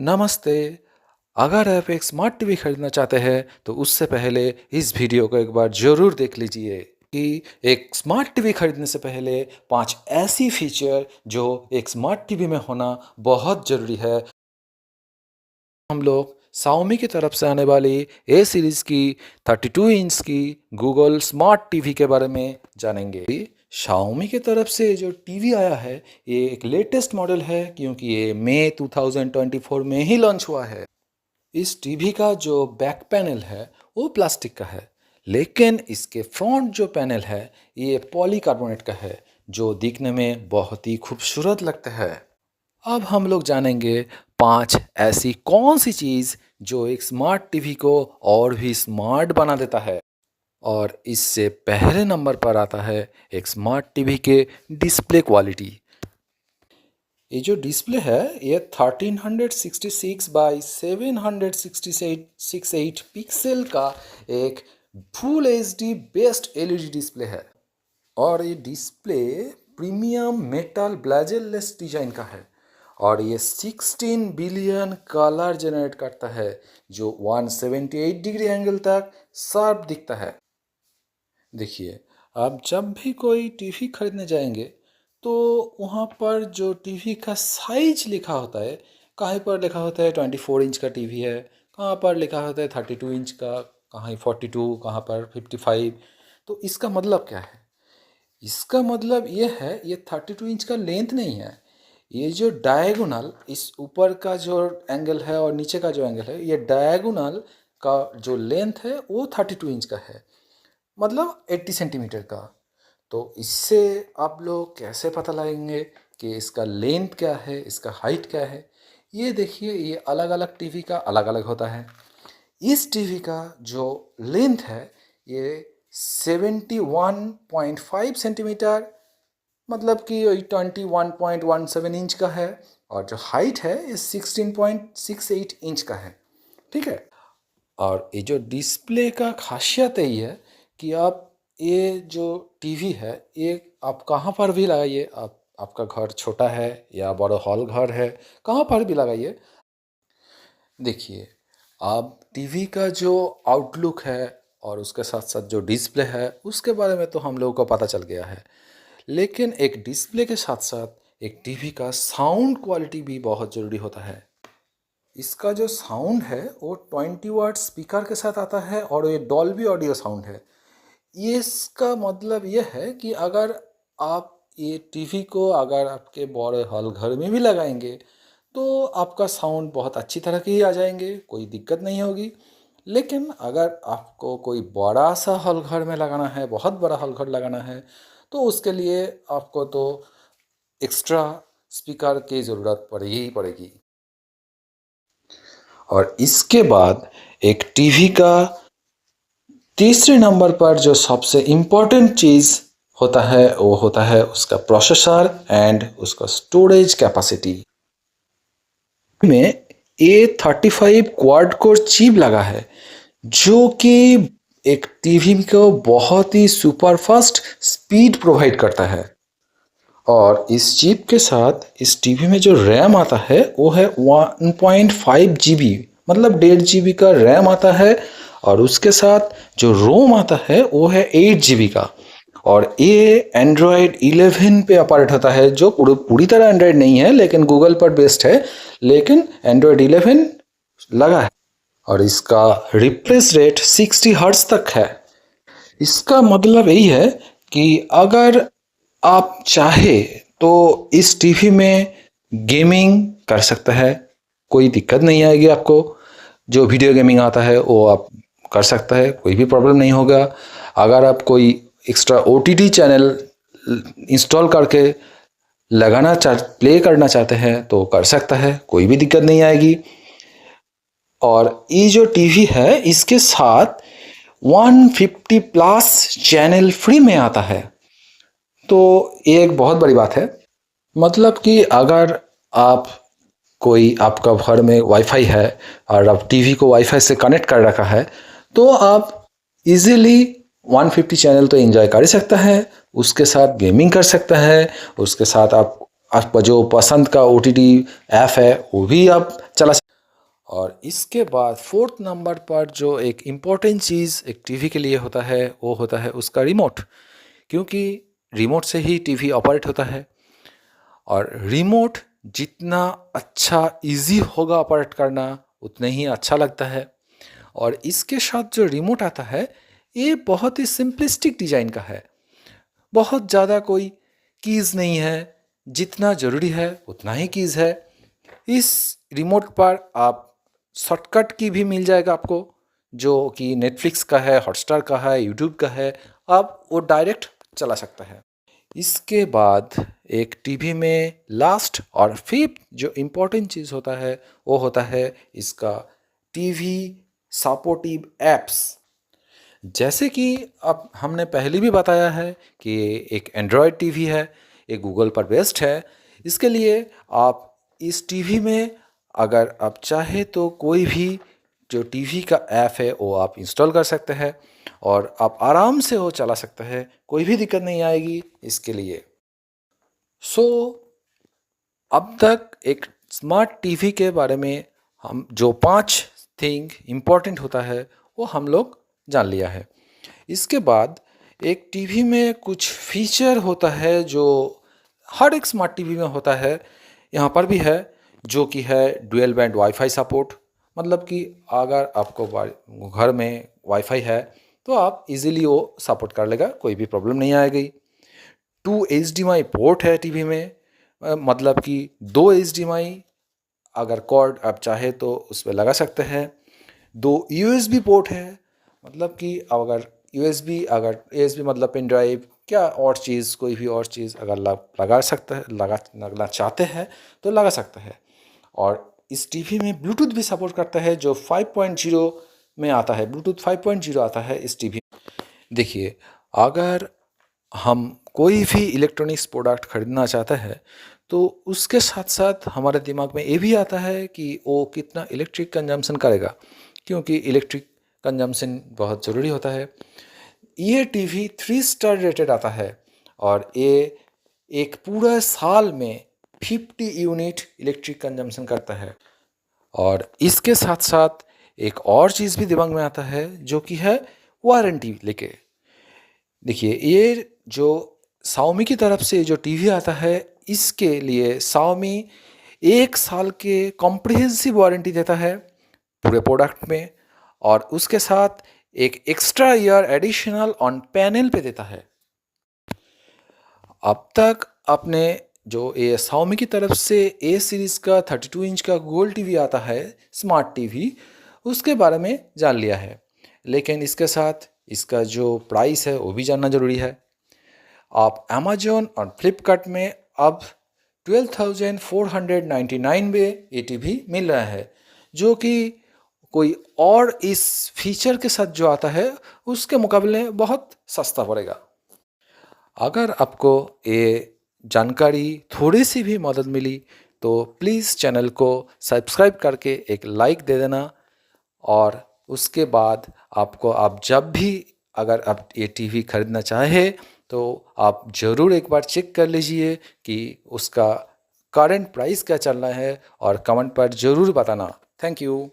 नमस्ते। अगर आप एक स्मार्ट टीवी खरीदना चाहते हैं तो उससे पहले इस वीडियो को एक बार ज़रूर देख लीजिए कि एक स्मार्ट टीवी खरीदने से पहले 5 ऐसी फीचर जो एक स्मार्ट टीवी में होना बहुत ज़रूरी है। हम लोग Xiaomi की तरफ से आने वाली ए सीरीज़ की 32 इंच की गूगल स्मार्ट टीवी के बारे में जानेंगे। Xiaomi की तरफ से जो टीवी आया है ये एक लेटेस्ट मॉडल है क्योंकि ये मई 2024 में ही लॉन्च हुआ है। इस टीवी का जो बैक पैनल है वो प्लास्टिक का है, लेकिन इसके फ्रंट जो पैनल है ये पॉलीकार्बोनेट का है जो दिखने में बहुत ही खूबसूरत लगता है। अब हम लोग जानेंगे 5 ऐसी कौन सी चीज़ जो एक स्मार्ट टीवी को और भी स्मार्ट बना देता है। और इससे पहले नंबर पर आता है एक स्मार्ट टीवी के डिस्प्ले क्वालिटी। ये जो डिस्प्ले है ये 1366 बाई 768 पिक्सल का एक full HD best LED display है। और ये डिस्प्ले प्रीमियम मेटल ब्लेजरलेस डिजाइन का है और ये 16 बिलियन कलर जनरेट करता है जो 178 डिग्री एंगल तक शार्प दिखता है। देखिए, आप जब भी कोई टीवी खरीदने जाएंगे तो वहाँ पर जो टीवी का साइज लिखा होता है, कहीं पर लिखा होता है 24 इंच का टीवी है, कहाँ पर लिखा होता है 32 इंच का, कहीं 42, कहाँ पर 55। तो इसका मतलब क्या है? इसका मतलब ये है ये 32 इंच का लेंथ नहीं है। ये जो डायगोनल इस ऊपर का जो एंगल है और नीचे का जो एंगल है, ये डायगोनल का जो लेंथ है वो 32 इंच का है, मतलब 80 सेंटीमीटर का। तो इससे आप लोग कैसे पता लगाएंगे कि इसका लेंथ क्या है, इसका हाइट क्या है? ये देखिए, ये अलग अलग टीवी का अलग अलग होता है। इस टीवी का जो लेंथ है ये 71.5 सेंटीमीटर, मतलब कि 21.17 इंच का है। और जो हाइट है ये 16.68 इंच का है। ठीक है। और ये जो डिस्प्ले का खासियत है ये कि आप ये जो टीवी है ये आप कहाँ पर भी लगाइए, आपका घर छोटा है या बड़ा हॉल घर है, कहाँ पर भी लगाइए। देखिए, आप टीवी का जो आउटलुक है और उसके साथ साथ जो डिस्प्ले है उसके बारे में तो हम लोगों को पता चल गया है, लेकिन एक डिस्प्ले के साथ साथ एक टीवी का साउंड क्वालिटी भी बहुत ज़रूरी होता है। इसका जो साउंड है वो 20 वाट स्पीकर के साथ आता है और ये डॉल्बी ऑडियो साउंड है। ये इसका मतलब ये है कि अगर आप ये टीवी को अगर आपके बड़े हॉल घर में भी लगाएंगे तो आपका साउंड बहुत अच्छी तरह के ही आ जाएंगे, कोई दिक्कत नहीं होगी। लेकिन अगर आपको कोई बड़ा सा हॉल घर में लगाना है, बहुत बड़ा हॉल घर लगाना है, तो उसके लिए आपको तो एक्स्ट्रा स्पीकर की ज़रूरत पड़ेगी ही पड़ेगी। और इसके बाद एक टीवी का तीसरे नंबर पर जो सबसे इम्पोर्टेंट चीज़ होता है वो होता है उसका प्रोसेसर एंड उसका स्टोरेज कैपेसिटी। में A35 क्वाड कोर चिप लगा है जो कि एक टीवी को बहुत ही सुपर फास्ट स्पीड प्रोवाइड करता है। और इस चिप के साथ इस टीवी में जो रैम आता है वो है 1.5 GB, मतलब 1.5 GB का रैम आता है। और उसके साथ जो रोम आता है वो है 8 GB का। और ये एंड्रॉयड 11 पे ऑपरेट होता है, जो पूरी तरह एंड्रॉयड नहीं है लेकिन गूगल पर बेस्ड है, लेकिन एंड्रॉयड 11 लगा है। और इसका रिफ्रेश रेट 60 हर्ट्ज तक है। इसका मतलब यही है कि अगर आप चाहे तो इस टीवी में गेमिंग कर सकता है, कोई दिक्कत नहीं आएगी आपको। जो वीडियो गेमिंग आता है वो आप कर सकता है, कोई भी प्रॉब्लम नहीं होगा। अगर आप कोई एक्स्ट्रा OTT चैनल इंस्टॉल करके प्ले करना चाहते हैं तो कर सकता है, कोई भी दिक्कत नहीं आएगी। और ये जो टीवी है इसके साथ 150 प्लस चैनल फ्री में आता है, तो ये एक बहुत बड़ी बात है। मतलब कि अगर आप कोई आपका घर में वाईफाई है और आप टीवी को वाईफाई से कनेक्ट कर रखा है तो आप इजीली 150 चैनल तो एंजॉय कर ही सकता है, उसके साथ गेमिंग कर सकता है, उसके साथ आप आपका जो पसंद का OTT ऐप है वो भी आप चला सकते। और इसके बाद फोर्थ नंबर पर जो एक इम्पॉर्टेंट चीज़ एक टीवी के लिए होता है वो होता है उसका रिमोट, क्योंकि रिमोट से ही टीवी ऑपरेट होता है। और रिमोट जितना अच्छा इजी होगा ऑपरेट करना उतना ही अच्छा लगता है। और इसके साथ जो रिमोट आता है ये बहुत ही सिंपलिस्टिक डिज़ाइन का है, बहुत ज़्यादा कोई कीज़ नहीं है, जितना ज़रूरी है उतना ही कीज़ है। इस रिमोट पर आप शॉर्टकट की भी मिल जाएगा आपको, जो कि नेटफ्लिक्स का है, हॉटस्टार का है, यूट्यूब का है, आप वो डायरेक्ट चला सकता है। इसके बाद एक टीवी में लास्ट और फिफ्थ जो इम्पोर्टेंट चीज़ होता है वो होता है इसका टीवी सपोर्टिव एप्स। जैसे कि अब हमने पहले भी बताया है कि एक एंड्रॉयड टीवी है, एक गूगल पर बेस्ड है। इसके लिए आप इस टीवी में अगर आप चाहे तो कोई भी जो टीवी का ऐप है वो आप इंस्टॉल कर सकते हैं और आप आराम से वो चला सकते हैं, कोई भी दिक्कत नहीं आएगी इसके लिए। सो अब तक एक स्मार्ट टीवी के बारे में हम जो 5 थिंग इम्पोर्टेंट होता है वो हम लोग जान लिया है। इसके बाद एक टीवी में कुछ फीचर होता है जो हर एक स्मार्ट टीवी में होता है, यहाँ पर भी है, जो कि है डुअल बैंड वाईफाई सपोर्ट। मतलब कि अगर आपको घर में वाईफाई है तो आप इजीली वो सपोर्ट कर लेगा, कोई भी प्रॉब्लम नहीं आएगी। 2 HDMI पोर्ट है टीवी में, मतलब कि 2 HDMI अगर कॉर्ड आप चाहे तो उस पर लगा सकते हैं। 2 USB पोर्ट है, मतलब कि अगर USB मतलब पेन ड्राइव क्या और चीज़, कोई भी और चीज़ अगर लगा सकते हैं, लगना चाहते हैं तो लगा सकते हैं। और इस टीवी में ब्लूटूथ भी सपोर्ट करता है जो 5.0 में आता है, ब्लूटूथ 5.0 आता है इस टीवी। देखिए, अगर हम कोई भी इलेक्ट्रॉनिक्स प्रोडक्ट खरीदना चाहते हैं तो उसके साथ साथ हमारे दिमाग में ये भी आता है कि वो कितना इलेक्ट्रिक कंजम्पशन करेगा, क्योंकि इलेक्ट्रिक कंजम्पशन बहुत ज़रूरी होता है। ये टीवी 3 स्टार रेटेड आता है और ये एक पूरा साल में 50 यूनिट इलेक्ट्रिक कंजम्पशन करता है। और इसके साथ साथ एक और चीज़ भी दिमाग में आता है जो कि है वारंटी लेके। देखिए, ये जो Xiaomi की तरफ से जो टीवी आता है इसके लिए Xiaomi 1 साल के कॉम्प्रिहेंसिव वारंटी देता है पूरे प्रोडक्ट में, और उसके साथ एक extra year additional on panel पे देता है। अब तक आपने जो ये Xiaomi की तरफ से A सीरीज़ का 32 इंच का गूगल टीवी आता है स्मार्ट टीवी, उसके बारे में जान लिया है, लेकिन इसके साथ इसका जो प्राइस है वो भी जानना ज़रूरी है। आप अमेजोन और फ्लिपकार्ट में अब 12,499 में ये टीवी मिल रहा है, जो कि कोई और इस फीचर के साथ जो आता है उसके मुकाबले बहुत सस्ता पड़ेगा। अगर आपको ये जानकारी थोड़ी सी भी मदद मिली तो प्लीज़ चैनल को सब्सक्राइब करके एक लाइक दे देना। और उसके बाद आप जब भी अगर आप ये टीवी खरीदना चाहे तो आप ज़रूर एक बार चेक कर लीजिए कि उसका करंट प्राइस क्या चल रहा है और कमेंट पर ज़रूर बताना। Thank you.